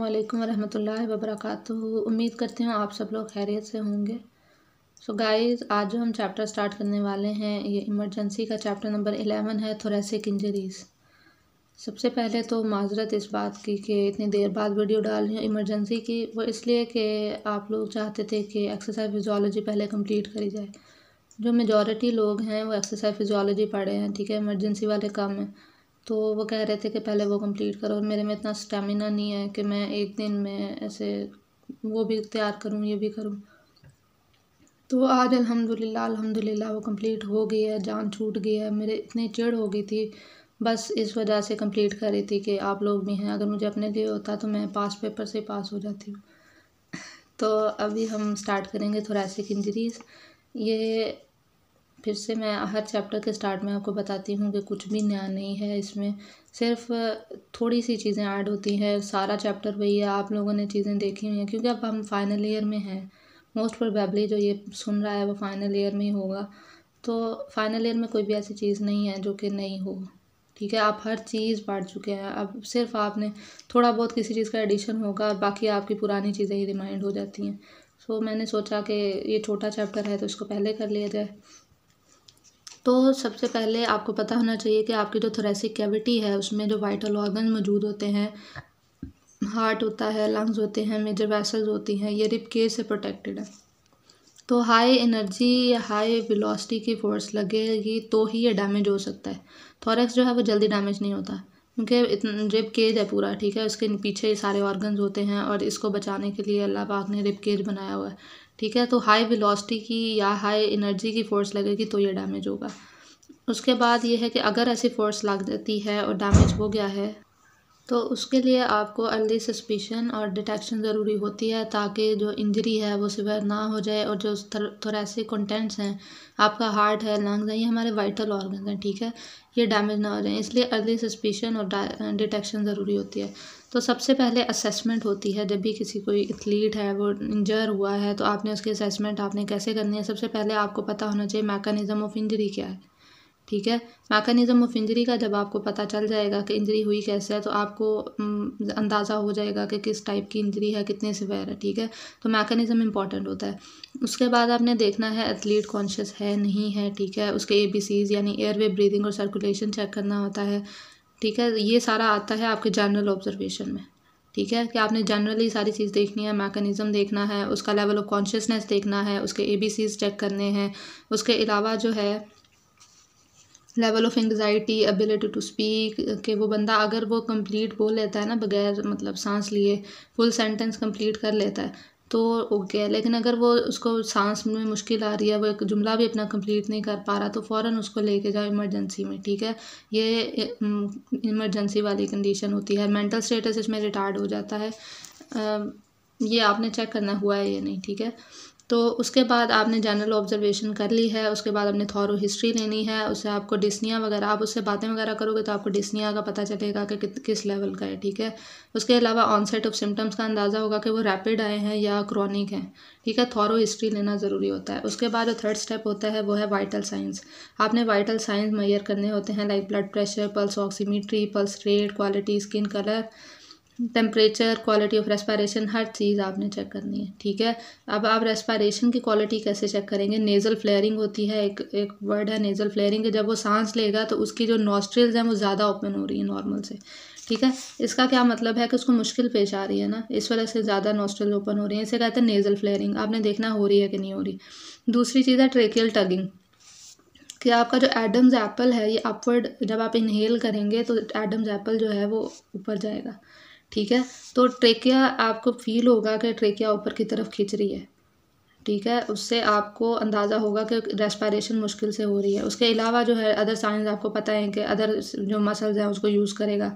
वालेकुम रहमतुल्लाहि व बरकातुहू। उम्मीद करती हूँ आप सब लोग खैरियत से होंगे। सो गाइस, आज जो हम चैप्टर स्टार्ट करने वाले हैं ये इमरजेंसी का चैप्टर नंबर 11 है, थोरेसिक इंजरीज़। सबसे पहले तो माजरत इस बात की कि इतनी देर बाद वीडियो डाल रही हूँ इमरजेंसी की, वो इसलिए कि आप लोग चाहते थे कि एक्सरसाइज फिजियोलॉजी पहले कंप्लीट करी जाए। जो मेजॉरिटी लोग हैं वो एक्सरसाइज फिजियोलॉजी पढ़े हैं, ठीक है, इमरजेंसी वाले कम हैं, तो वो कह रहे थे कि पहले वो कंप्लीट करो। और मेरे में इतना स्टेमिना नहीं है कि मैं एक दिन में ऐसे वो भी तैयार करूँ ये भी करूँ। तो आज अल्हम्दुलिल्लाह वो कंप्लीट हो गई है, जान छूट गई है। मेरे इतनी चिढ़ हो गई थी, बस इस वजह से कंप्लीट कर रही थी कि आप लोग भी हैं। अगर मुझे अपने लिए होता तो मैं पास पेपर से पास हो जाती हूँ। तो अभी हम स्टार्ट करेंगे थोरेसिक इंजरीज़। ये फिर से मैं हर चैप्टर के स्टार्ट में आपको बताती हूँ कि कुछ भी नया नहीं है इसमें, सिर्फ थोड़ी सी चीज़ें ऐड होती हैं। सारा चैप्टर वही है, आप लोगों ने चीज़ें देखी हुई हैं क्योंकि अब हम फाइनल ईयर में हैं। मोस्ट प्रोबेबली जो ये सुन रहा है वो फाइनल ईयर में ही होगा, तो फाइनल ईयर में कोई भी ऐसी चीज़ नहीं है जो कि नहीं हो, ठीक है। आप हर चीज़ पढ़ चुके हैं, अब सिर्फ आपने थोड़ा बहुत किसी चीज़ का एडिशन होगा और बाकी आपकी पुरानी चीज़ें ही रिमाइंड हो जाती हैं। सो मैंने सोचा कि ये छोटा चैप्टर है तो इसको पहले कर लिया जाए। तो सबसे पहले आपको पता होना चाहिए कि आपकी जो थोरेसिक कैविटी है उसमें जो वाइटल ऑर्गन मौजूद होते हैं, हार्ट होता है, लंग्स होते हैं, मेजर वेसल्स होती हैं, ये रिब केज से प्रोटेक्टेड है। तो हाई एनर्जी या हाई वेलोसिटी की फोर्स लगेगी तो ही ये डैमेज हो सकता है। थोरेक्स जो है वो जल्दी डैमेज नहीं होता क्योंकि रिब केज है पूरा, ठीक है, उसके पीछे सारे ऑर्गन्स होते हैं और इसको बचाने के लिए अल्लाह पाक ने रिब केज बनाया हुआ है, ठीक है। तो हाई वेलोसिटी की या हाई एनर्जी की फ़ोर्स लगेगी तो ये डैमेज होगा। उसके बाद ये है कि अगर ऐसी फ़ोर्स लग जाती है और डैमेज हो गया है तो उसके लिए आपको अर्ली सस्पिशन और डिटेक्शन ज़रूरी होती है ताकि जो इंजरी है वो सिवियर ना हो जाए और जो थोरेसिक कंटेंट्स हैं, आपका हार्ट है, लंग्स हैं, ये हमारे वाइटल ऑर्गन्स हैं, ठीक है, ये डैमेज ना हो जाए। इसलिए अर्ली सस्पिशन और डिटेक्शन ज़रूरी होती है। तो सबसे पहले असेसमेंट होती है, जब भी किसी कोई एथलीट है वो इंजर हुआ है तो आपने उसकी असेसमेंट आपने कैसे करनी है। सबसे पहले आपको पता होना चाहिए मैकेनिज़्म ऑफ इंजरी क्या है, ठीक है। मैकेनिज़्म ऑफ इंजरी का जब आपको पता चल जाएगा कि इंजरी हुई कैसे है तो आपको अंदाज़ा हो जाएगा कि किस टाइप की इंजरी है, कितनी सिवियर है, ठीक है। तो मैकेनिज़्म इंपॉर्टेंट होता है। उसके बाद आपने देखना है एथलीट कॉन्शियस है नहीं है, ठीक है, उसके ABCs यानी एयरवे, ब्रीदिंग और सर्कुलेशन चेक करना होता है, ठीक है। ये सारा आता है आपके जनरल ऑब्जर्वेशन में, ठीक है, कि आपने जनरली सारी चीज़ देखनी है, मैकेनिज़्म देखना है, उसका लेवल ऑफ कॉन्शियसनेस देखना है, उसके ABCs चेक करने हैं। उसके अलावा जो है level of anxiety, ability to speak, कि वो बंदा अगर वो कंप्लीट बोल लेता है ना बगैर मतलब सांस लिए फुल सेंटेंस कंप्लीट कर लेता है तो ओके है, लेकिन अगर वो उसको सांस में मुश्किल आ रही है, वो एक जुमला भी अपना कंप्लीट नहीं कर पा रहा तो फ़ौरन उसको लेके जाओ इमरजेंसी में, ठीक है। ये इमरजेंसी वाली कंडीशन होती है। मेंटल स्टेटस इसमें रिटार्ड हो जाता है, ये आपने चेक करना हुआ है या नहीं, ठीक है। तो उसके बाद आपने जनरल ऑब्जर्वेशन कर ली है, उसके बाद आपने थॉरो हिस्ट्री लेनी है, उससे आपको डिस्निया वगैरह, आप उससे बातें वगैरह करोगे तो आपको डिस्निया का पता चलेगा कि किस लेवल का है, ठीक है। उसके अलावा ऑनसेट ऑफ सिम्टम्स का अंदाज़ा होगा कि वो रैपिड आए हैं या क्रॉनिक हैं, ठीक है। थॉरो हिस्ट्री लेना ज़रूरी होता है। उसके बाद जो थर्ड स्टेप होता है वो है वाइटल साइंस। आपने वाइटल साइंस मेजर करने होते हैं, like blood pressure, pulse oximetry, pulse rate, quality, skin colour, temperature, quality of respiration, हर चीज़ आपने चेक करनी है, ठीक है। अब आप रेस्पिरेशन की क्वालिटी कैसे चेक करेंगे? नेज़ल फ्लेयरिंग होती है, एक वर्ड है नेज़ल फ्लेयरिंग, कि जब वो सांस लेगा तो उसकी जो नॉस्ट्रिल्स हैं वो ज़्यादा ओपन हो रही है नॉर्मल से, ठीक है। इसका क्या मतलब है कि उसको मुश्किल पेश आ रही है ना, इस वजह से ज़्यादा नॉस्ट्रिल ओपन हो रही है, इसे कहते हैं नेज़ल फ्लेयरिंग। आपने देखना हो रही है कि नहीं हो रही। दूसरी चीज़ है ट्रेकियल टगिंग, कि आपका जो एडम्स एप्पल है ये अपवर्ड, जब आप इनहेल करेंगे तो एडम्स एप्पल जो है वो ऊपर जाएगा, ठीक है। तो ट्रेकिया आपको फील होगा कि ट्रेकिया ऊपर की तरफ खींच रही है, ठीक है, उससे आपको अंदाज़ा होगा कि रेस्पिरेशन मुश्किल से हो रही है। उसके अलावा जो है अदर साइंस आपको पता है कि अदर जो मसल्स हैं उसको यूज़ करेगा,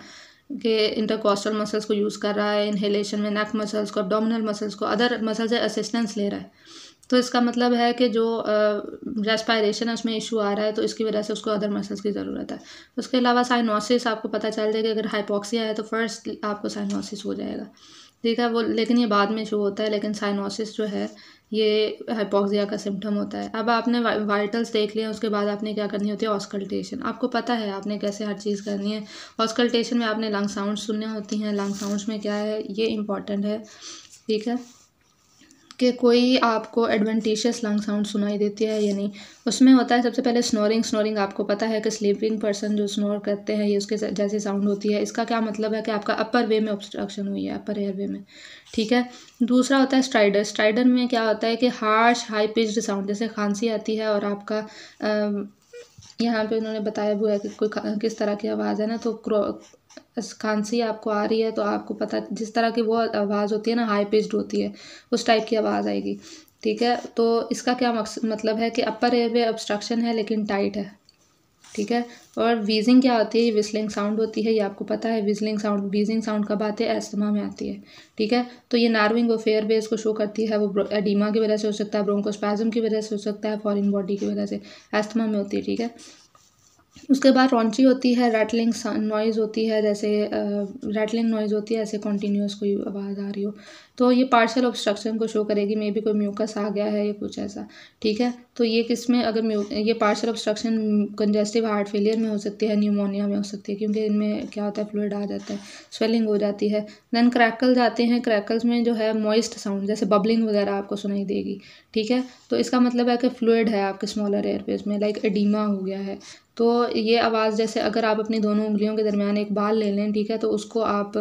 कि इंटरकॉस्टल मसल्स को यूज़ कर रहा है इनहेलेशन में, नेक मसल्स को, एब्डोमिनल मसल्स को, अदर मसल से असिस्टेंस ले रहा है। तो इसका मतलब है कि जो रेस्पिरेशन है उसमें इशू आ रहा है तो इसकी वजह से उसको अदर मसल्स की ज़रूरत है। उसके अलावा साइनोसिस आपको पता चल जाएगा, अगर हाइपोक्सिया है तो फर्स्ट आपको साइनोसिस हो जाएगा। ठीक है। वो लेकिन ये बाद में शो होता है, लेकिन साइनोसिस जो है ये हाइपोक्सिया का सिम्टम होता है। अब आपने वाइटल्स देख लिया, उसके बाद आपने क्या करनी होती है, ऑस्कल्टेशन। आपको पता है आपने कैसे हर चीज़ करनी है। ऑस्कल्टेशन में आपने लंग साउंड सुनने होती हैं। लंग साउंड्स में क्या है, ये इंपॉर्टेंट है, ठीक है, कि कोई आपको एडवेंटिशियस लंग साउंड सुनाई देती है या नहीं। उसमें होता है सबसे पहले स्नोरिंग। स्नोरिंग आपको पता है कि स्लीपिंग पर्सन जो स्नोर करते हैं ये उसके जैसी साउंड होती है। इसका क्या मतलब है कि आपका अपर वे में ऑब्स्ट्रक्शन हुई है, अपर एयर वे में, ठीक है। दूसरा होता है स्ट्राइडर। स्ट्राइडर में क्या होता है कि हार्श हाई पिच्ड साउंड, जैसे खांसी आती है और आपका यहाँ पे उन्होंने बताया हुआ है कि कोई किस तरह की आवाज़ है ना, तो खांसी आपको आ रही है तो आपको पता जिस तरह की वो आवाज़ होती है ना, हाई पिच्ड होती है, उस टाइप की आवाज़ आएगी, ठीक है। तो इसका क्या मतलब है कि अपर एयरवे ऑब्स्ट्रक्शन है लेकिन टाइट है, ठीक है। और वीजिंग क्या होती है, ये विस्लिंग साउंड होती है, ये आपको पता है। विस्लिंग साउंड, वीजिंग साउंड कब आती है, एस्थमा में आती है, ठीक है। तो ये नार्विंग ऑफ एयरवेज को शो करती है। वो एडिमा की वजह से हो सकता है, ब्रोंकोस्पैज्म की वजह से हो सकता है, फॉरेन बॉडी की वजह से, एस्थमा में होती है, ठीक है। उसके बाद रॉन्ची होती है, रैटलिंग नॉइज़ होती है, जैसे रैटलिंग नॉइज़ होती है, ऐसे कॉन्टीन्यूस कोई आवाज़ आ रही हो, तो ये पार्शियल ऑब्स्ट्रक्शन को शो करेगी। मे बी कोई म्यूकस आ गया है या कुछ ऐसा, ठीक है। तो ये किसमें, अगर ये partial obstruction congestive heart failure में हो सकती है, न्यूमोनिया में हो सकती है, क्योंकि इनमें क्या होता है, फ्लूइड आ जाता है, स्वेलिंग हो जाती है। देन क्रैकल्स आते हैं। क्रैकल्स में जो है मॉइस्ट साउंड, जैसे बबलिंग वगैरह आपको सुनाई देगी, ठीक है। तो इसका मतलब है कि फ्लूइड है आपके स्मॉलर एयरवेज में, लाइक एडिमा हो गया है। तो ये आवाज़, जैसे अगर आप अपनी दोनों उंगलियों के दरमियान एक बाल ले लें, ठीक है, तो उसको आप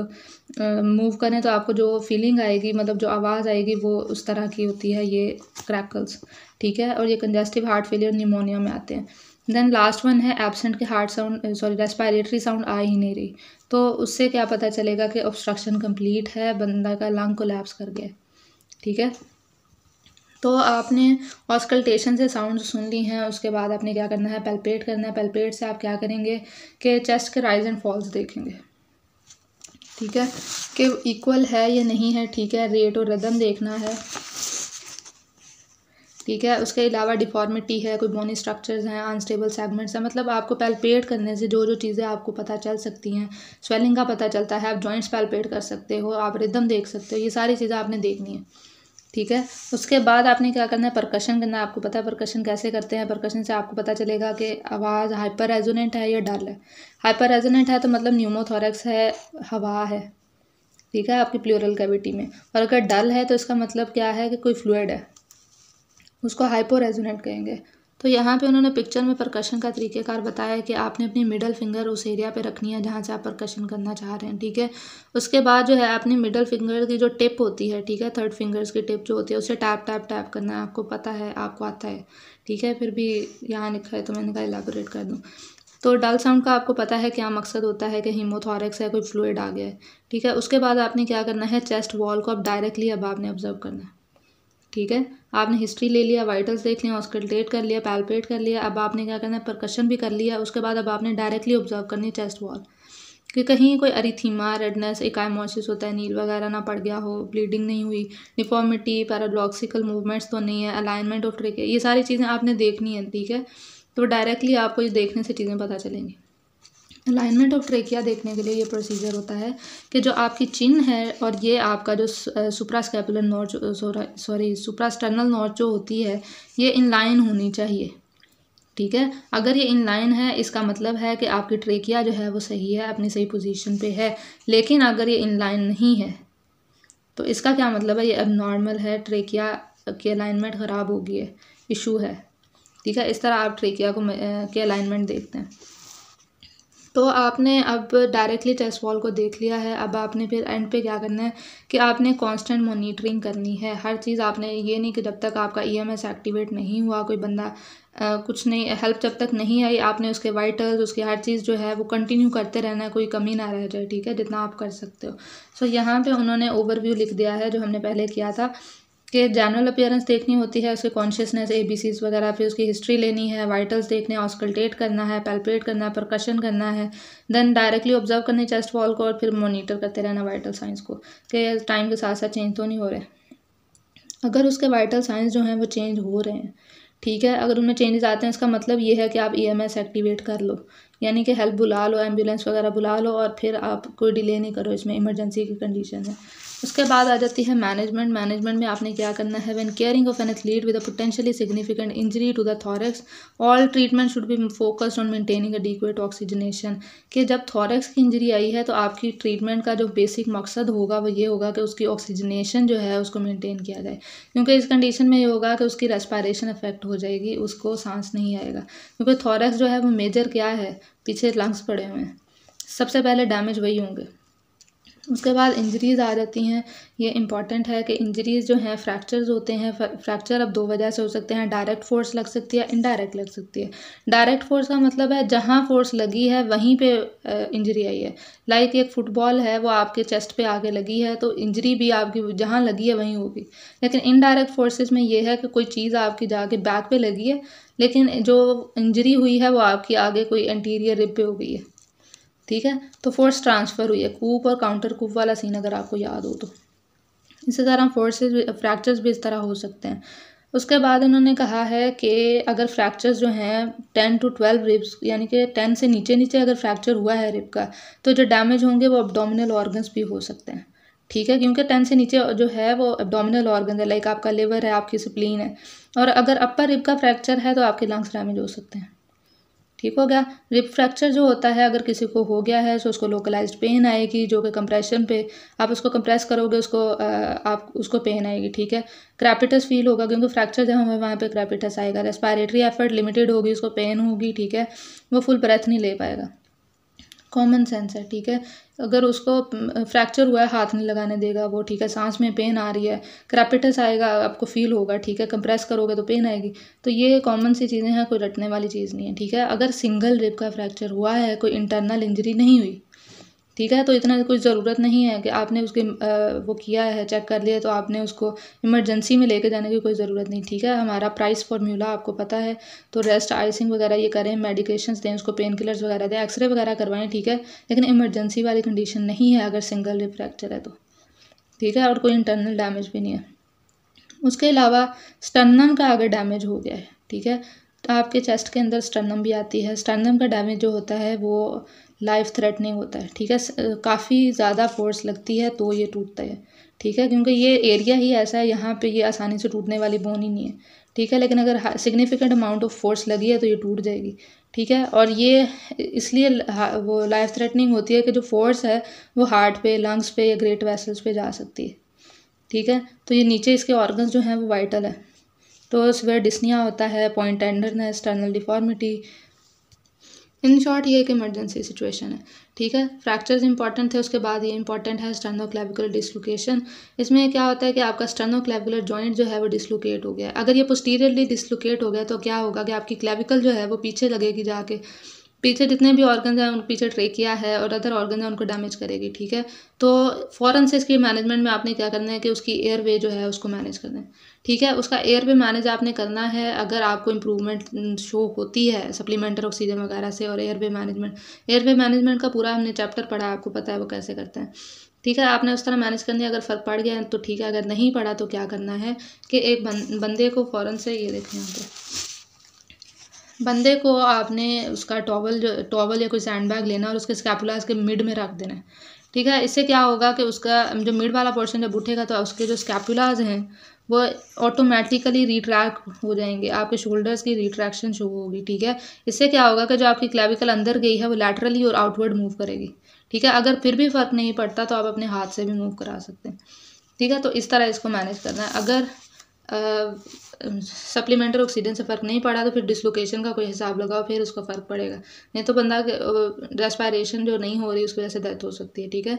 मूव करें तो आपको जो फीलिंग आएगी, मतलब जो आवाज़ आएगी, वो उस तरह की होती है, ये क्रैकल्स, ठीक है। और ये कंजेस्टिव हार्ट फेलियर, न्यूमोनिया में आते हैं। देन लास्ट वन है एब्सेंट के heart sound, sorry respiratory sound आ ही नहीं रही, तो उससे क्या पता चलेगा कि ऑब्स्ट्रक्शन कंप्लीट है, बंदा का लंग कोलैप्स कर गया, ठीक है। तो आपने ऑस्कल्टेशन से साउंड सुन ली हैं, उसके बाद आपने क्या करना है, पैल्पेट करना है। पैल्पेट से आप क्या करेंगे कि चेस्ट के राइज एंड फॉल्स देखेंगे, ठीक है, कि इक्वल है या नहीं है, ठीक है। रेट और रिदम देखना है, ठीक है। उसके अलावा डिफॉर्मिटी है, कोई बोनी स्ट्रक्चर्स हैं, अनस्टेबल सेगमेंट्स हैं, मतलब आपको पैल्पेट करने से जो जो चीज़ें आपको पता चल सकती हैं, स्वेलिंग का पता चलता है, आप जॉइंट्स पैल्पेट कर सकते हो, आप रिदम देख सकते हो, ये सारी चीज़ें आपने देखनी है, ठीक है। उसके बाद आपने क्या करना है, परकशन करना है। आपको पता है परकशन कैसे करते हैं। परकशन से आपको पता चलेगा कि आवाज़ हाइपर रेजोनेंट है या डल है। हाइपर रेजोनेंट है तो मतलब न्यूमोथोरैक्स है, हवा है, ठीक है, आपकी प्लूरल कैविटी में। और अगर डल है तो इसका मतलब क्या है कि कोई फ्लूइड है, उसको हाइपो रेजोनेंट कहेंगे। तो यहाँ पे उन्होंने पिक्चर में परकशन का तरीक़ेकार बताया है कि आपने अपनी मिडल फिंगर उस एरिया पे रखनी है जहाँ से आप परकशन करना चाह रहे हैं, ठीक है। उसके बाद जो है आपने मिडल फिंगर की जो टिप होती है, ठीक है, थर्ड फिंगर्स की टिप जो होती है, उसे टैप टैप टैप करना है। आपको पता है, आपको आता है, ठीक है, फिर भी यहाँ लिखा है तो मैंने कहा इलैबोरेट कर दूँ। तो डल साउंड का आपको पता है क्या मकसद होता है, कि हीमोथोरैक्स है, कोई फ्लूइड आ गया है, ठीक है। उसके बाद आपने क्या करना है, चेस्ट वॉल को अब डायरेक्टली अब आपने ऑब्जर्व करना है, ठीक है। आपने हिस्ट्री ले लिया, वाइटल्स देख लिया, ऑस्कल्टेट कर लिया, पैल्पेट कर लिया। अब आपने क्या करना है, परकशन भी कर लिया। उसके बाद अब आपने डायरेक्टली ऑब्जर्व करनी है चेस्ट वॉल, कि कहीं कोई अरिथीमा, रेडनेस, एकाइमोसिस होता है, नील वगैरह ना पड़ गया हो, ब्लीडिंग नहीं हुई, डिफॉर्मिटी, पैराडॉक्सिकल मूवमेंट्स तो नहीं है, अलाइनमेंट ऑफ ट्रेके, ये सारी चीज़ें आपने देखनी है, ठीक है। तो डायरेक्टली आपको ये देखने से चीज़ें पता चलेंगी। अलाइनमेंट ऑफ ट्रेकिया देखने के लिए ये प्रोसीजर होता है कि जो आपकी चिन है और ये आपका जो सुप्रास्कैपुलर नॉर्च, सॉरी सुप्रास्टर्नल नॉर्च जो होती है, ये इनलाइन होनी चाहिए, ठीक है। अगर ये इनलाइन है इसका मतलब है कि आपकी ट्रेकिया जो है वो सही है, अपनी सही पोजीशन पे है। लेकिन अगर ये इनलाइन नहीं है तो इसका क्या मतलब है, ये अबनॉर्मल है, ट्रेकिया की अलाइनमेंट ख़राब हो गई है, इशू है, ठीक है। इस तरह आप ट्रेकिया को के अलाइनमेंट देखते हैं। तो आपने अब डायरेक्टली चेस्ट वॉल को देख लिया है। अब आपने फिर एंड पे क्या करना है कि आपने कांस्टेंट मॉनिटरिंग करनी है हर चीज़। आपने ये नहीं कि जब तक आपका ईएमएस एक्टिवेट नहीं हुआ, कोई बंदा कुछ नहीं, हेल्प जब तक नहीं आई, आपने उसके वाइटल्स, उसकी हर चीज़ जो है वो कंटिन्यू करते रहना है, कोई कमी ना रह जाए, ठीक है, जितना आप कर सकते हो। सो यहाँ पे उन्होंने ओवरव्यू लिख दिया है जो हमने पहले किया था, कि जनरल अपीयरेंस देखनी होती है, उसके कॉन्शियसनेस, एबीसीज वगैरह, फिर उसकी हिस्ट्री लेनी है, वाइटल्स देखने, ऑस्कल्टेट करना है, पैल्पेट करना है, परकशन करना है, देन डायरेक्टली ऑब्जर्व करनी चेस्ट वॉल को, और फिर मॉनिटर करते रहना वाइटल साइंस को, कि टाइम के साथ साथ चेंज तो नहीं हो रहे। अगर उसके वाइटल साइंस जो हैं वो चेंज हो रहे हैं, ठीक है, अगर उनमें चेंजेस आते हैं, इसका मतलब ये है कि आप ईएमएस एक्टिवेट कर लो, यानी कि हेल्प बुला लो, एम्बुलेंस वगैरह बुला लो, और फिर आप कोई डिले नहीं करो, इसमें इमरजेंसी की कंडीशन है। उसके बाद आ जाती है मैनेजमेंट। मैनेजमेंट में आपने क्या करना है, when caring of an athlete with a potentially significant injury to the thorax all treatment should be focused on maintaining adequate oxygenation. कि जब थॉरेक्स की इंजरी आई है तो आपकी ट्रीटमेंट का जो बेसिक मकसद होगा वो ये होगा कि उसकी ऑक्सीजनेशन जो है उसको मेंटेन किया जाए, क्योंकि इस कंडीशन में ये होगा कि उसकी रेस्पायरेशन अफेक्ट हो जाएगी, उसको सांस नहीं आएगा, क्योंकि थॉरेक्स जो है वो मेजर क्या है, पीछे लंग्स पड़े हुए हैं, सबसे पहले डैमेज वही होंगे। उसके बाद इंजरीज़ आ जाती हैं। ये इंपॉर्टेंट है कि इंजरीज़ जो हैं फ्रैक्चर्स होते हैं। फ्रैक्चर अब दो वजह से हो सकते हैं, डायरेक्ट फोर्स लग सकती है, इनडायरेक्ट लग सकती है। डायरेक्ट फोर्स का मतलब है जहाँ फोर्स लगी है वहीं पे इंजरी आई है। लाइक एक फुटबॉल है वो आपके चेस्ट पे आके लगी है तो इंजरी भी आपकी जहाँ लगी है वहीं होगी। लेकिन इनडायरेक्ट फोर्सेस में ये है कि कोई चीज़ आपकी जाके बैक पे लगी है लेकिन जो इंजरी हुई है वो आपकी आगे कोई एंटीरियर रिब पे हो गई है, ठीक है, तो फोर्स ट्रांसफ़र हुई है। कूप और काउंटर कूप वाला सीन अगर आपको याद हो तो इसी तरह फोर्सेस फ्रैक्चर्स भी इस तरह हो सकते हैं। उसके बाद उन्होंने कहा है कि अगर फ्रैक्चर्स जो हैं 10 to 12 रिब्स यानी कि 10 से नीचे नीचे अगर फ्रैक्चर हुआ है रिब का तो जो डैमेज होंगे वो एब्डोमिनल ऑर्गन्स भी हो सकते हैं, ठीक है, क्योंकि 10 से नीचे जो है वो एब्डोमिनल ऑर्गन है, लाइक आपका लिवर है, आपकी स्प्लीन है। और अगर अपर रिब का फ्रैक्चर है तो आपके लंग्स डैमेज हो सकते हैं, ठीक हो गया। रिब फ्रैक्चर जो होता है अगर किसी को हो गया है तो उसको लोकलाइज्ड पेन आएगी, जो कि कंप्रेशन पे आप उसको कंप्रेस करोगे उसको आप उसको पेन आएगी, ठीक है। क्रैपिटस फील होगा क्योंकि फ्रैक्चर जहाँ हुआ वहाँ पे क्रैपिटस आएगा। रेस्पायरेटरी एफर्ट लिमिटेड होगी, उसको पेन होगी, ठीक है, वो फुल ब्रेथ नहीं ले पाएगा। कॉमन सेंस है, ठीक है। अगर उसको फ्रैक्चर हुआ है हाथ नहीं लगाने देगा वो, ठीक है, सांस में पेन आ रही है, क्रैपिटस आएगा, आपको फील होगा, ठीक है, कंप्रेस करोगे तो पेन आएगी। तो ये कॉमन सी चीज़ें हैं, कोई रटने वाली चीज़ नहीं है, ठीक है। अगर सिंगल रिब का फ्रैक्चर हुआ है, कोई इंटरनल इंजरी नहीं हुई, ठीक है, तो इतना कोई ज़रूरत नहीं है कि आपने उसके वो किया है चेक कर लिया तो आपने उसको इमरजेंसी में लेके जाने की कोई ज़रूरत नहीं, ठीक है। हमारा प्राइस फार्मूला आपको पता है, तो रेस्ट आइसिंग वगैरह ये करें, मेडिकेशंस दें उसको, पेन किलर्स वगैरह दें, एक्सरे वगैरह करवाएं, ठीक है, लेकिन इमरजेंसी वाली कंडीशन नहीं है अगर सिंगल रिब फ्रैक्चर है तो, ठीक है, और कोई इंटरनल डैमेज भी नहीं है। उसके अलावा स्टर्नम का अगर डैमेज हो गया है, ठीक है, तो आपके चेस्ट के अंदर स्टर्नम भी आती है। स्टर्नम का डैमेज जो होता है वो लाइफ थ्रेटनिंग होता है, ठीक है, काफ़ी ज़्यादा फोर्स लगती है तो ये टूटता है, ठीक है, क्योंकि ये एरिया ही ऐसा है, यहाँ पे ये आसानी से टूटने वाली बोन ही नहीं है, ठीक है, लेकिन अगर सिग्निफिकेंट अमाउंट ऑफ फोर्स लगी है तो ये टूट जाएगी, ठीक है। और ये इसलिए वो लाइफ थ्रेटनिंग होती है कि जो फोर्स है वो हार्ट पे, लंग्स पे या ग्रेट वेसल्स पे जा सकती है, ठीक है। तो ये नीचे इसके ऑर्गन्स जो हैं वो वाइटल है, तो सिवियर डिस्निया होता है, point tenderness, sternal deformity. In short ये एक इमरजेंसी सिचुएशन है, ठीक है। फ्रैक्चर्स इंपॉर्टेंट थे। उसके बाद ये इंपॉर्टेंट है स्टर्नोक्लेविकुलर डिसलोकेशन। इसमें क्या होता है कि आपका स्टर्नोक्लेविकुलर जॉइंट जो है वो डिसलोकेट हो गया है। अगर ये पोस्टीरियरली डिसलोकेट हो गया तो क्या होगा कि आपकी क्लेविकल जो है वो पीछे लगेगी, जाके पीछे जितने भी ऑर्गन्स हैं उन पीछे ट्रेकिया है और अदर ऑर्गन है उनको डैमेज करेगी, ठीक है। तो फ़ौरन से इसकी मैनेजमेंट में आपने क्या करना है कि उसकी एयरवे जो है उसको मैनेज करना है, ठीक है। उसका एयरवे मैनेज आपने करना है अगर आपको इम्प्रूवमेंट शो होती है सप्लीमेंटरी ऑक्सीजन वगैरह से। और एयरवे मैनेजमेंट का पूरा हमने चैप्टर पढ़ा है, आपको पता है वो कैसे करते हैं, ठीक है। आपने उस तरह मैनेज करनी है। अगर फ़र्क पड़ गया है तो ठीक है, अगर नहीं पड़ा तो क्या करना है कि एक बंदे को फ़ौरन से, ये देखें यहाँ पे, बंदे को आपने उसका टॉवल या कोई सैंड बैग लेना और उसके स्कैपुला के मिड में रख देना है, ठीक है। इससे क्या होगा कि उसका जो मिड वाला पोर्शन जब उठेगा तो उसके जो स्कैपुलाज हैं वो ऑटोमेटिकली रिट्रैक्ट हो जाएंगे, आपके शोल्डर्स की रिट्रैक्शन शो होगी, ठीक है। इससे क्या होगा कि जो आपकी क्लेविकल अंदर गई है वो लैटरली और आउटवर्ड मूव करेगी, ठीक है। अगर फिर भी फ़र्क नहीं पड़ता तो आप अपने हाथ से भी मूव करा सकते हैं, ठीक है। तो इस तरह इसको मैनेज करना है। अगर सप्लीमेंटरी ऑक्सीजन से फ़र्क नहीं पड़ा तो फिर डिसलोकेशन का कोई हिसाब लगाओ, फिर उसका फ़र्क पड़ेगा, नहीं तो बंदा रेस्पायरेशन जो नहीं हो रही उसकी वजह से डेथ हो सकती है, ठीक है।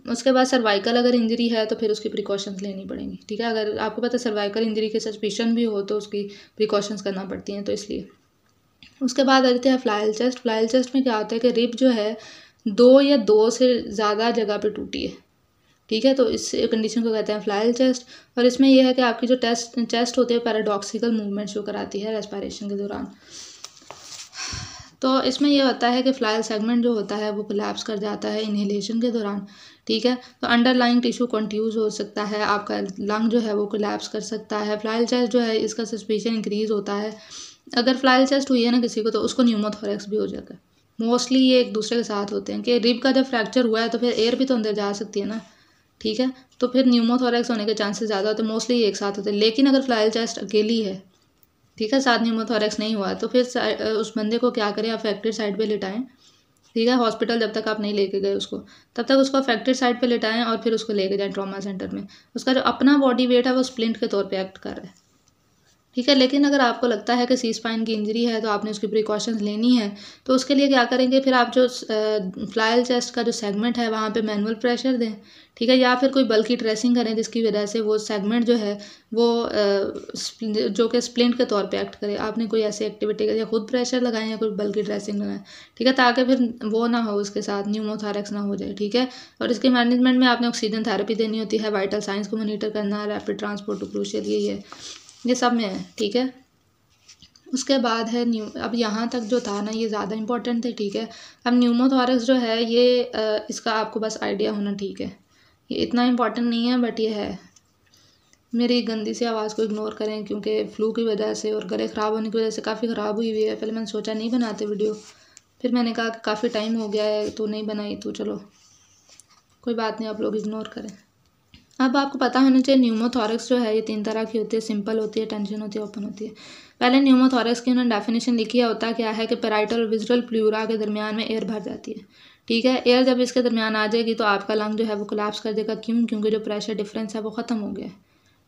उसके बाद सर्वाइकल अगर इंजरी है तो फिर उसकी प्रिकॉशंस लेनी पड़ेंगी, ठीक है। अगर आपको पता है सर्वाइकल इंजरी के सस्पिशन भी हो तो उसकी प्रिकॉशंस करना पड़ती हैं, तो इसलिए। उसके बाद आ जाते हैं फ्लाइल चेस्ट। फ्लाइल चेस्ट में क्या होता है कि रिब जो है 2 से ज़्यादा जगह पे टूटी है, ठीक है, तो इस कंडीशन को कहते हैं फ्लाइल चेस्ट। और इसमें यह है कि आपकी जो चेस्ट होती है पैराडॉक्सिकल मूवमेंट शो कराती है रेस्पायरेशन के दौरान। तो इसमें यह होता है कि फ्लाइल सेगमेंट जो होता है वो कोलैप्स कर जाता है इनहेलेशन के दौरान, ठीक है। तो अंडरलाइंग टिश्यू कंट्यूज हो सकता है, आपका लंग जो है वो कोलैप्स कर सकता है। फ्लाइल चेस्ट जो है इसका सस्पिशन इंक्रीज होता है। अगर फ्लाइल चेस्ट हुई है ना किसी को तो उसको न्यूमोथोरेक्स भी हो जाता है। मोस्टली ये एक दूसरे के साथ होते हैं कि रिब का जब फ्रैक्चर हुआ है तो फिर एयर भी तो अंदर जा सकती है ना, ठीक है। तो फिर न्यूमोथोरैक्स होने के चांसेस ज़्यादा होते हैं, मोस्टली एक साथ होते हैं। लेकिन अगर फ्लाइल चेस्ट अकेली है, ठीक है, साथ न्यूमोथोरैक्स नहीं हुआ, तो फिर उस बंदे को क्या करें, अफेक्टेड साइड पे लिटाएं, ठीक है। हॉस्पिटल जब तक आप नहीं लेके गए उसको, तब तक उसको अफेक्टेड साइड पे लिटाएं और फिर उसको लेके जाएं ट्रॉमा सेंटर में। उसका जो अपना बॉडी वेट है वो स्प्लिंट के तौर पे एक्ट कर रहा है, ठीक है। लेकिन अगर आपको लगता है कि सी स्पाइन की इंजरी है तो आपने उसकी प्रिकॉशंस लेनी है, तो उसके लिए क्या करेंगे, फिर आप जो फ्लाइल चेस्ट का जो सेगमेंट है वहाँ पे मैनुअल प्रेशर दें, ठीक है, या फिर कोई बल्कि ड्रेसिंग करें जिसकी वजह से वो सेगमेंट जो है वो जो कि स्प्लिंट के तौर पे एक्ट करे। आपने कोई ऐसी एक्टिविटी करी, या खुद प्रेशर लगाएं या कोई बल्कि ड्रेसिंग लगाएं, ठीक है, ताकि फिर वो ना हो, उसके साथ न्यूमोथोरैक्स ना हो जाए, ठीक है। और इसके मैनेजमेंट में आपने ऑक्सीजन थेरेपी देनी होती है, वाइटल साइंस को मॉनिटर करना है, रैपिड ट्रांसपोर्ट टू क्रूशियल, यही है, ये सब में है, ठीक है। उसके बाद है अब यहाँ तक जो था ना ये ज़्यादा इंपॉर्टेंट थे, ठीक है। अब न्यूमोथोरैक्स जो है ये इसका आपको बस आइडिया होना, ठीक है, ये इतना इंपॉर्टेंट नहीं है, बट ये है। मेरी गंदी सी आवाज़ को इग्नोर करें, क्योंकि फ्लू की वजह से और गले ख़राब होने की वजह से काफ़ी ख़राब हुई हुई है। पहले मैंने सोचा नहीं बनाते वीडियो, फिर मैंने कहा कि काफ़ी टाइम हो गया है तो नहीं बनाई, तो चलो कोई बात नहीं, आप लोग इग्नोर करें। अब आपको पता होना चाहिए न्यूमोथोरैक्स जो है ये 3 तरह की होती है, सिंपल होती है, टेंशन होती है, ओपन होती है। पहले न्यूमोथोरैक्स की उन्होंने डेफिनेशन लिखी है, होता क्या है कि पैराइटल और विजुअल प्लूरा के दरमियान में एयर भर जाती है, ठीक है। एयर जब इसके दरमियान आ जाएगी तो आपका लंग जो है वो कोलैप्स कर देगा। क्यों? क्योंकि जो प्रेशर डिफरेंस है वो ख़त्म हो गया है,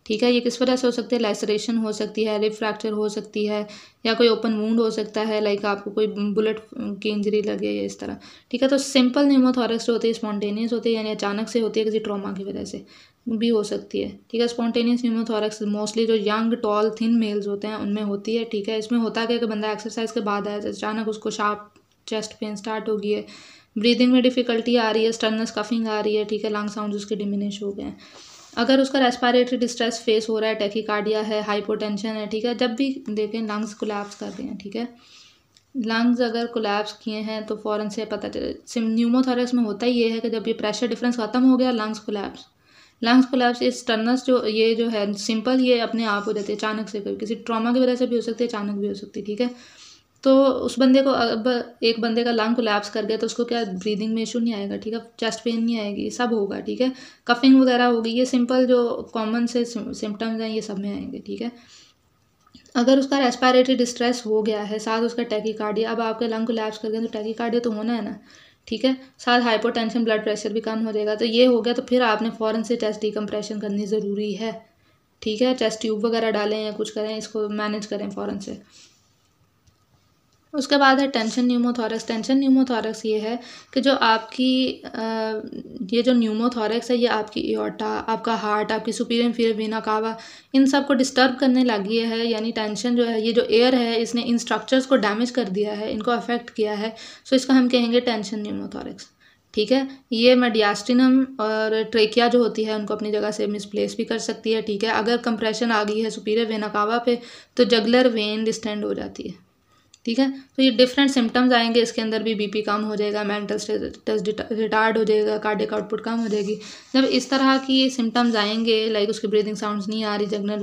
ठीक है। ये किस वजह से हो सकती है, लैसरेशन हो सकती है, रिब फ्रैक्चर हो सकती है, या कोई ओपन वुंड हो सकता है, लाइक आपको कोई बुलेट की इंजरी लगे या इस तरह, ठीक है। तो सिंपल न्यूमोथोरैक्स जो होती है स्पॉन्टेनियस होती है, यानी अचानक से होती है, किसी ट्रॉमा की वजह से भी हो सकती है, ठीक है। स्पॉन्टेनियस न्यूमोथोरैक्स मोस्टली जो यंग टॉल थिन मेल्स होते हैं उनमें होती है, ठीक है। इसमें होता है कि बंदा एक्सरसाइज के बाद आया, अचानक उसको शार्प चेस्ट पेन स्टार्ट हो गई है, ब्रीदिंग में डिफिकल्टी आ रही है, स्टर्नस कफिंग आ रही है, ठीक है, लंग साउंड उसके डिमिनिश हो गए हैं। अगर उसका रेस्पिरेटरी डिस्ट्रेस फेस हो रहा है, टैकीकार्डिया है, हाइपोटेंशन है, ठीक है, जब भी देखें लंग्स कोलैप्स कर रहे हैं, ठीक है, लंग्स अगर कोलैप्स किए हैं तो फ़ौरन से पता चले। न्यूमोथोरैक्स में होता ही ये है कि जब ये प्रेशर डिफरेंस ख़त्म हो गया, लंग्स कोलैप्स, ये स्टर्नस ये जो है सिंपल, ये अपने आप हो जाती है अचानक से, किसी ट्रॉमा की वजह से भी हो सकती है, अचानक भी हो सकती है, ठीक है। तो उस बंदे को, अब एक बंदे का लंग कोलैप्स कर गया तो उसको क्या ब्रीदिंग में इशू नहीं आएगा, ठीक है, चेस्ट पेन नहीं आएगी, सब होगा, ठीक है, कफिंग वगैरह होगी, ये सिंपल जो कॉमन से सिम्टम्स हैं ये सब में आएंगे, ठीक है। अगर उसका रेस्पिरेटरी डिस्ट्रेस हो गया है, साथ उसका टैकीकार्डिया, अब आपके लंग कोलैप्स कर गए तो टैकीकार्डिया तो होना है ना, ठीक है, साथ हाइपोटेंशन, ब्लड प्रेशर भी कम हो जाएगा। तो ये हो गया, तो फिर आपने फ़ौरन से चेस्ट डिकम्प्रेशन करनी ज़रूरी है, ठीक है, चेस्ट ट्यूब वगैरह डालें या कुछ करें, इसको मैनेज करें फ़ौरन से। उसके बाद है टेंशन न्यूमोथोरैक्स। टेंशन न्यूमोथोरैक्स ये है कि जो आपकी ये जो न्यूमोथोरैक्स है ये आपकी एओर्टा, आपका हार्ट, आपकी सुपीरियर इंफीरियर वेना कावा, इन सब को डिस्टर्ब करने लगी है। यानी टेंशन जो है, ये जो एयर है इसने इन स्ट्रक्चर्स को डैमेज कर दिया है, इनको अफेक्ट किया है, सो इसका हम कहेंगे टेंशन न्यूमोथोरैक्स, ठीक है। ये मेडियास्टिनम और ट्रेकिया जो होती है उनको अपनी जगह से मिसप्लेस भी कर सकती है, ठीक है। अगर कंप्रेशन आ गई है सुपीरियर वेना कावा पे तो जगलर वेन डिस्टेंड हो जाती है, ठीक है। तो ये डिफरेंट सिम्टम्स आएंगे, इसके अंदर भी बीपी कम हो जाएगा, मेंटल स्टेटस रिटार्ड हो जाएगा, कार्डियक आउटपुट कम हो जाएगी। जब इस तरह की सिम्टम्स आएंगे, लाइक उसकी ब्रीदिंग साउंड्स नहीं आ रही, जगनर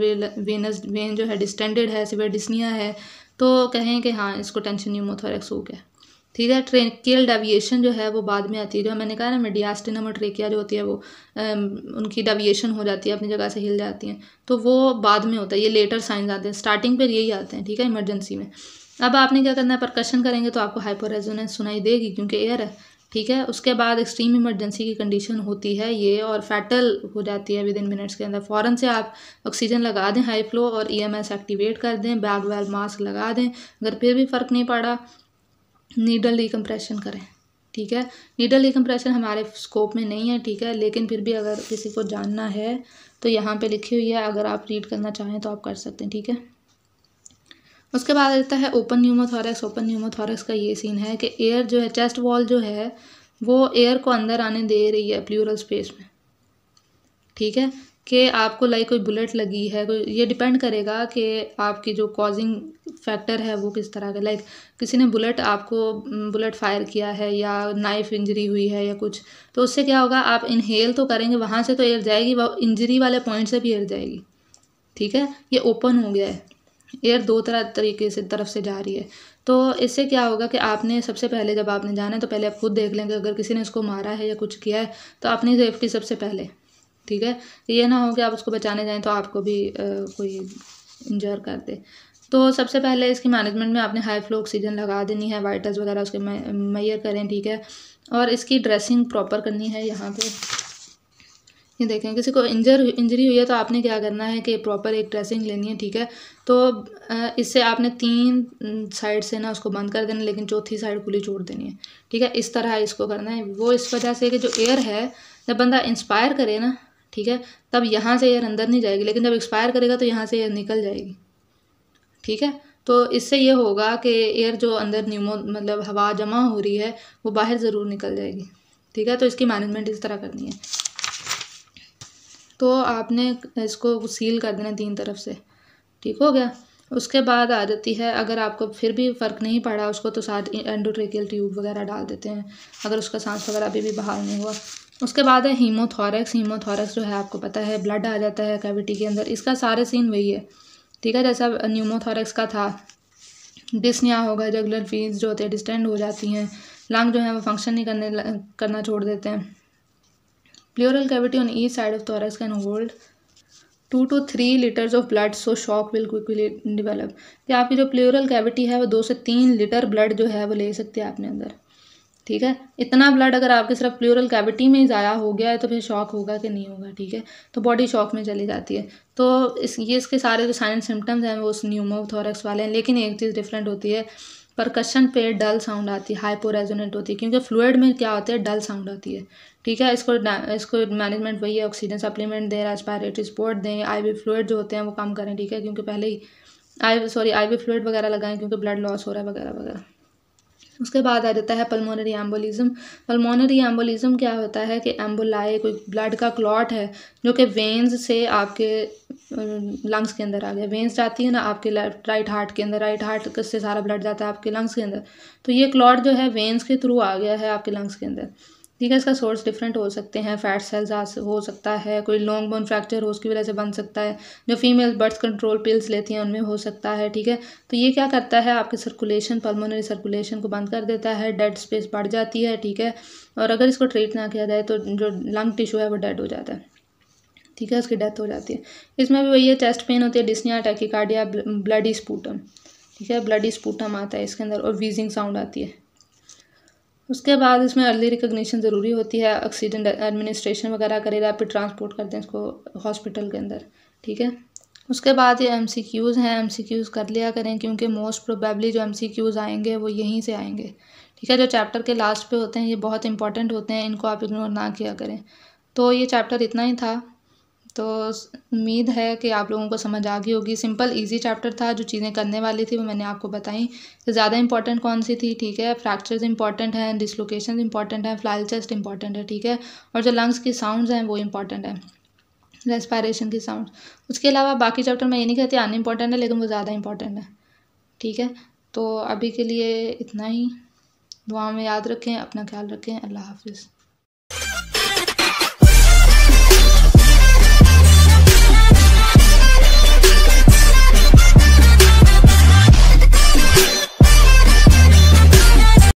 वेन जो है डिस्टेंडेड है, सिवियर डिस्निया है, तो कहें कि हाँ इसको टेंशन न्यूमोथोरैक्स हो गया, ठीक है। ट्रेकियल डेविएशन जो है वो बाद में आती है, जो मैंने कहा ना मेडियास्टिनम और ट्रेकिया जो होती है वो उनकी डेविएशन हो जाती है, अपनी जगह से हिल जाती हैं, तो वो बाद में होता है, ये लेटर साइंस आते हैं, स्टार्टिंग पर यही आते हैं, ठीक है, इमरजेंसी में। अब आपने क्या करना है, परकशन करेंगे तो आपको हाइपोरेजोनेंस सुनाई देगी क्योंकि एयर है, ठीक है। उसके बाद एक्सट्रीम इमरजेंसी की कंडीशन होती है ये, और फैटल हो जाती है विद इन मिनट्स के अंदर, फ़ौरन से आप ऑक्सीजन लगा दें हाई फ्लो और EMS एक्टिवेट कर दें, बैग वेल मास्क लगा दें। अगर फिर भी फ़र्क नहीं पड़ा, नीडल डिकम्प्रेशन करें, ठीक है। नीडल डिकम्प्रेशन हमारे स्कोप में नहीं है, ठीक है, लेकिन फिर भी अगर किसी को जानना है तो यहाँ पे लिखी हुई है, अगर आप रीड करना चाहें तो आप कर सकते हैं, ठीक है। उसके बाद आता है ओपन न्यूमोथोरैक्स। ओपन न्यूमोथोरैक्स का ये सीन है कि एयर जो है, चेस्ट वॉल जो है वो एयर को अंदर आने दे रही है प्लूरल स्पेस में, ठीक है, कि आपको लाइक कोई बुलेट लगी है, कोई, ये डिपेंड करेगा कि आपकी जो कॉजिंग फैक्टर है वो किस तरह का, लाइक किसी ने बुलेट फायर किया है या नाइफ इंजरी हुई है या कुछ, तो उससे क्या होगा, आप इनहेल तो करेंगे, वहाँ से तो एयर जाएगी, वो इंजरी वाले पॉइंट से भी एयर जाएगी, ठीक है। ये ओपन हो गया है, एयर दो तरीके से तरफ से जा रही है। तो इससे क्या होगा कि आपने सबसे पहले, जब आपने जाना है तो पहले आप खुद देख लेंगे, अगर किसी ने इसको मारा है या कुछ किया है तो अपनी सेफ्टी सबसे पहले, ठीक है। ये ना हो कि आप उसको बचाने जाएं तो आपको भी कोई इंजर कर दे। तो सबसे पहले इसकी मैनेजमेंट में आपने हाई फ्लो ऑक्सीजन लगा देनी है, वाइटल्स वगैरह उसके मैयर करें, ठीक है। और इसकी ड्रेसिंग प्रॉपर करनी है। यहाँ पे ये देखें, किसी को इंजरी हुई है तो आपने क्या करना है कि प्रॉपर एक ड्रेसिंग लेनी है, ठीक है। तो इससे आपने 3 साइड से ना उसको बंद कर देना, लेकिन चौथी साइड खुली छोड़ देनी है, ठीक है। इस तरह इसको करना है। वो इस वजह से कि जो एयर है, जब बंदा इंस्पायर करे ना, ठीक है, तब यहाँ से एयर अंदर नहीं जाएगी, लेकिन जब एक्सपायर करेगा तो यहाँ से एयर निकल जाएगी, ठीक है। तो इससे ये होगा कि एयर जो अंदर मतलब हवा जमा हो रही है वो बाहर ज़रूर निकल जाएगी, ठीक है। तो इसकी मैनेजमेंट इस तरह करनी है। तो आपने इसको सील कर देना 3 तरफ से, ठीक हो गया। उसके बाद आ जाती है, अगर आपको फिर भी फ़र्क नहीं पड़ा उसको, तो साथ एंडोट्रेकियल ट्यूब वगैरह डाल देते हैं अगर उसका सांस वगैरह अभी भी बहाल नहीं हुआ। उसके बाद है हीमोथोरैक्स। हीमोथोरैक्स जो है आपको पता है ब्लड आ जाता है कैविटी के अंदर। इसका सारे सीन वही है, ठीक है, जैसा न्यूमोथोरैक्स का था। डिस्निया होगा, जगुलर वेन्स जो होते हैं डिस्टेंड हो जाती हैं, लंग जो है वो फंक्शन नहीं करना छोड़ देते हैं। Pleural cavity on each side of thorax can hold 2 to 3 litres of blood, so shock will quickly develop. कि आपकी जो प्लूरल कैविटी है वो 2 से 3 लीटर ब्लड जो है वो ले सकते हैं अपने अंदर, ठीक है। इतना ब्लड अगर आपके सिर्फ प्लूरल कैविटी में ही ज़ाया हो गया है तो फिर शॉक होगा कि नहीं होगा, ठीक है। तो बॉडी शॉक में चली जाती है। तो इसके सारे जो साइन सिम्टम्स हैं वो उस न्यूमोथोरैक्स वाले हैं, लेकिन एक चीज़ डिफरेंट होती है, परकशन पे डल साउंड आती है, हाइपो रेजोनेंट होती है, क्योंकि फ्लूइड में क्या होता है, डल साउंड आती है, ठीक है। इसको मैनेजमेंट वही है, ऑक्सीजन सप्लीमेंट दें, रेस्पिरेटरी सपोर्ट दें, आईवी फ्लूइड जो होते हैं वो कम करें, ठीक है, क्योंकि पहले ही आईवी फ्लूइड वगैरह लगाएं क्योंकि ब्लड लॉस हो रहा है वगैरह वगैरह। उसके बाद आ जाता है पल्मोनरी एम्बोलिज्म। पल्मोनरी एम्बोलिज्म क्या होता है कि एम्बोलाई कोई ब्लड का क्लॉट है जो कि वेन्स से आपके लंग्स के अंदर आ गया। वेन्स जाती है ना आपके राइट हार्ट के अंदर, राइट हार्ट से सारा ब्लड जाता है आपके लंग्स के अंदर। तो ये क्लॉट जो है वेन्स के थ्रू आ गया है आपके लंग्स के अंदर, ठीक है। इसका सोर्स डिफरेंट हो सकते हैं, फैट सेल्स हो सकता है, कोई लॉन्ग बोन फ्रैक्चर हो उसकी वजह से बन सकता है, जो फीमेल बर्थ कंट्रोल पिल्स लेती हैं उनमें हो सकता है, ठीक है। तो ये क्या करता है, आपकी सर्कुलेशन, पल्मोनरी सर्कुलेशन को बंद कर देता है, डेड स्पेस बढ़ जाती है, ठीक है। और अगर इसको ट्रीट ना किया जाए तो जो लंग टिश्यू है वो डेड हो जाता है, ठीक है, उसकी डेथ हो जाती है। इसमें भी वही है, चेस्ट पेन होती है, डिस्निया, टैकीकार्डिया, ब्लडी स्पूटम, ठीक है, ब्लडी स्पूटम आता है इसके अंदर, और वीजिंग साउंड आती है। उसके बाद इसमें अर्ली रिकग्निशन ज़रूरी होती है, ऑक्सीजन एडमिनिस्ट्रेशन वगैरह करें, रैपिड ट्रांसपोर्ट करते हैं इसको हॉस्पिटल के अंदर, ठीक है। उसके बाद ये MCQs हैं, MCQs कर लिया करें क्योंकि मोस्ट प्रोबेबली जो MCQs आएंगे वो यहीं से आएंगे, ठीक है। जो चैप्टर के लास्ट पे होते हैं ये बहुत इंपॉर्टेंट होते हैं, इनको आप इग्नोर ना किया करें। तो ये चैप्टर इतना ही था। तो उम्मीद है कि आप लोगों को समझ आ गई होगी। सिंपल इजी चैप्टर था, जो चीज़ें करने वाली थी वो मैंने आपको बताई। तो ज़्यादा इंपॉर्टेंट कौन सी थी, ठीक है, फ्रैक्चर्स इंपॉर्टेंट हैं, डिसलोकेशन इंपॉर्टेंट है, फ्लाइल चेस्ट इंपॉर्टेंट है, ठीक है, और जो लंग्स की साउंड्स हैं वो इंपॉर्टेंट है, रेस्पिरेशन की साउंड। उसके अलावा बाकी चैप्टर मैं ये नहीं कहती आन इम्पॉर्टेंट है, लेकिन वो ज़्यादा इंपॉर्टेंट है, ठीक है। तो अभी के लिए इतना ही। दुआ में याद रखें, अपना ख्याल रखें। अल्लाह हाफिज़।